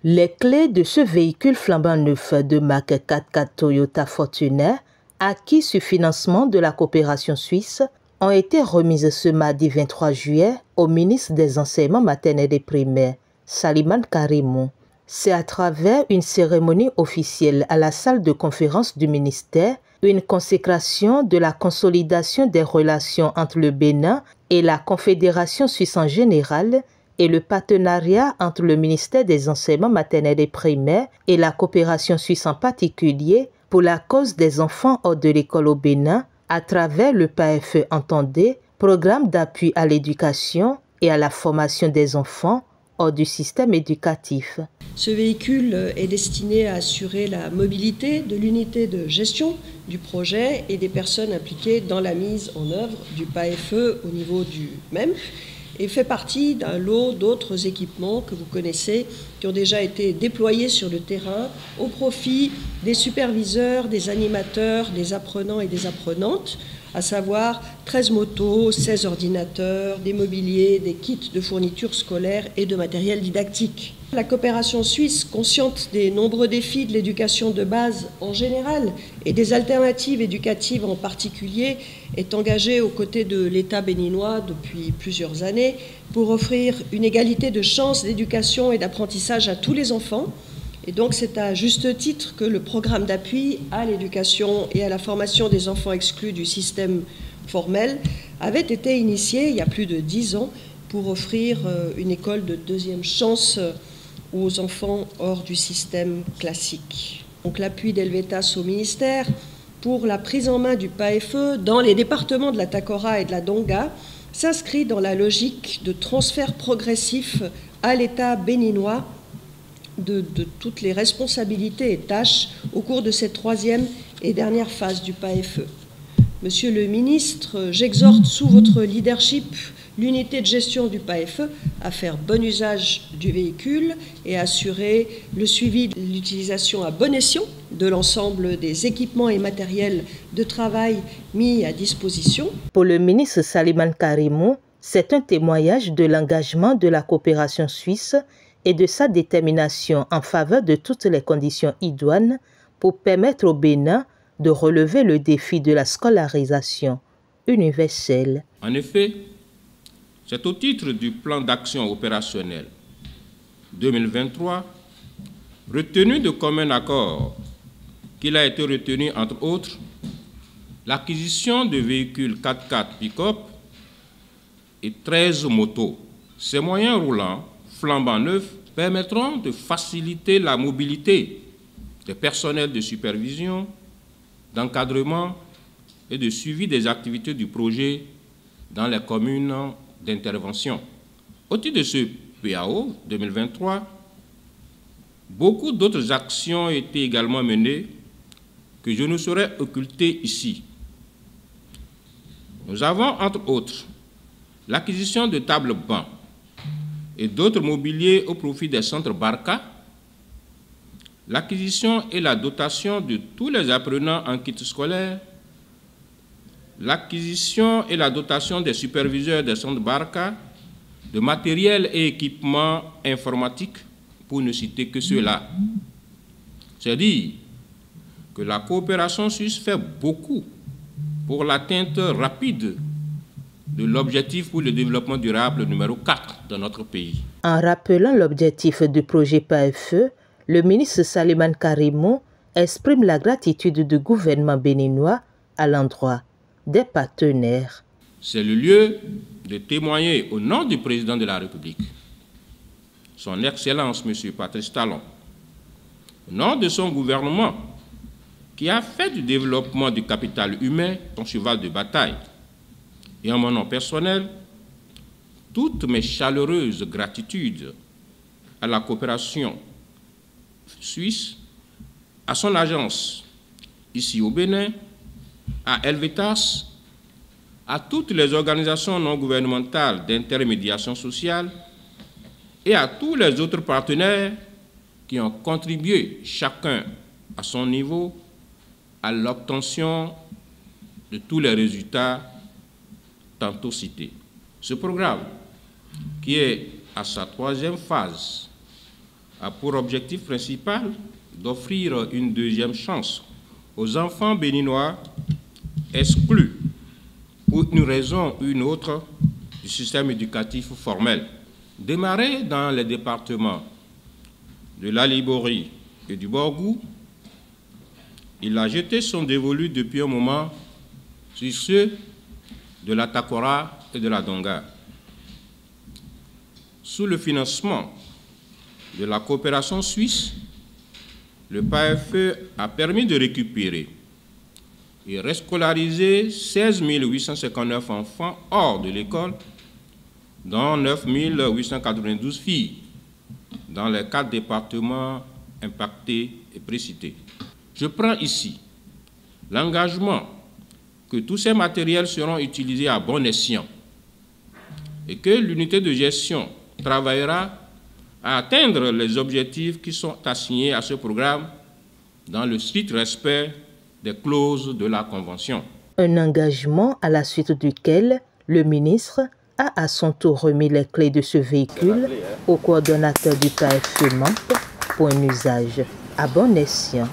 Les clés de ce véhicule flambant neuf de marque 4x4 Toyota Fortuner, acquis sur financement de la coopération suisse, ont été remises ce mardi 23 juillet au ministre des Enseignements maternels et primaires, Salimane Karimou. C'est à travers une cérémonie officielle à la salle de conférence du ministère, une consécration de la consolidation des relations entre le Bénin et la Confédération suisse en général et le partenariat entre le ministère des Enseignements maternels et primaires et la coopération suisse en particulier pour la cause des enfants hors de l'école au Bénin à travers le PAFE Entendez, programme d'appui à l'éducation et à la formation des enfants hors du système éducatif. Ce véhicule est destiné à assurer la mobilité de l'unité de gestion du projet et des personnes impliquées dans la mise en œuvre du PAFE au niveau du MEM et fait partie d'un lot d'autres équipements que vous connaissez qui ont déjà été déployés sur le terrain au profit des superviseurs, des animateurs, des apprenants et des apprenantes, à savoir 13 motos, 16 ordinateurs, des mobiliers, des kits de fournitures scolaires et de matériel didactique. La coopération suisse, consciente des nombreux défis de l'éducation de base en général et des alternatives éducatives en particulier, est engagée aux côtés de l'État béninois depuis plusieurs années pour offrir une égalité de chances d'éducation et d'apprentissage à tous les enfants. Et donc c'est à juste titre que le programme d'appui à l'éducation et à la formation des enfants exclus du système formel avait été initié il y a plus de 10 ans pour offrir une école de deuxième chance aux enfants hors du système classique. Donc l'appui d'Helvetas au ministère pour la prise en main du PAFE dans les départements de la Takora et de la Donga s'inscrit dans la logique de transfert progressif à l'État béninois de toutes les responsabilités et tâches au cours de cette troisième et dernière phase du PAFE. Monsieur le ministre, j'exhorte sous votre leadership l'unité de gestion du PAFE à faire bon usage du véhicule et à assurer le suivi de l'utilisation à bon escient de l'ensemble des équipements et matériels de travail mis à disposition. Pour le ministre Salimane Karimou, c'est un témoignage de l'engagement de la coopération suisse et de sa détermination en faveur de toutes les conditions idoines pour permettre au Bénin de relever le défi de la scolarisation universelle. En effet, c'est au titre du plan d'action opérationnel 2023, retenu de commun accord, qu'il a été retenu, entre autres, l'acquisition de véhicules 4x4 pick-up et 13 motos. Ces moyens roulants flambant neufs permettront de faciliter la mobilité des personnels de supervision, d'encadrement et de suivi des activités du projet dans les communes d'intervention. Au titre de ce PAO 2023, beaucoup d'autres actions ont été également menées que je ne saurais occulter ici. Nous avons, entre autres, l'acquisition de tables bancs et d'autres mobiliers au profit des centres Barca, l'acquisition et la dotation de tous les apprenants en kit scolaire, l'acquisition et la dotation des superviseurs des centres Barca, de matériel et équipements informatiques, pour ne citer que ceux-là. C'est dire que la coopération suisse fait beaucoup pour l'atteinte rapide de l'objectif pour le développement durable numéro 4 de notre pays. En rappelant l'objectif du projet PAFE, le ministre Salimane Karimou exprime la gratitude du gouvernement béninois à l'endroit des partenaires. C'est le lieu de témoigner au nom du président de la République, son Excellence M. Patrice Talon, au nom de son gouvernement qui a fait du développement du capital humain son cheval de bataille, et en mon nom personnel, toutes mes chaleureuses gratitudes à la coopération suisse, à son agence ici au Bénin, à Helvetas, à toutes les organisations non gouvernementales d'intermédiation sociale et à tous les autres partenaires qui ont contribué, chacun à son niveau, à l'obtention de tous les résultats tantôt cités. Ce programme, qui est à sa troisième phase, a pour objectif principal d'offrir une deuxième chance aux enfants béninois exclus pour une raison ou une autre du système éducatif formel. Démarré dans les départements de l'Alibori et du Borgou, il a jeté son dévolu depuis un moment sur ceux de la Takora et de la Donga. Sous le financement de la coopération suisse, le PAFE a permis de récupérer et rescolariser 16 859 enfants hors de l'école, dont 9 892 filles, dans les 4 départements impactés et précités. Je prends ici l'engagement que tous ces matériels seront utilisés à bon escient et que l'unité de gestion travaillera à atteindre les objectifs qui sont assignés à ce programme dans le strict respect des clauses de la Convention. Un engagement à la suite duquel le ministre a à son tour remis les clés de ce véhicule au coordonnateur du PAFE MAMP pour un usage à bon escient.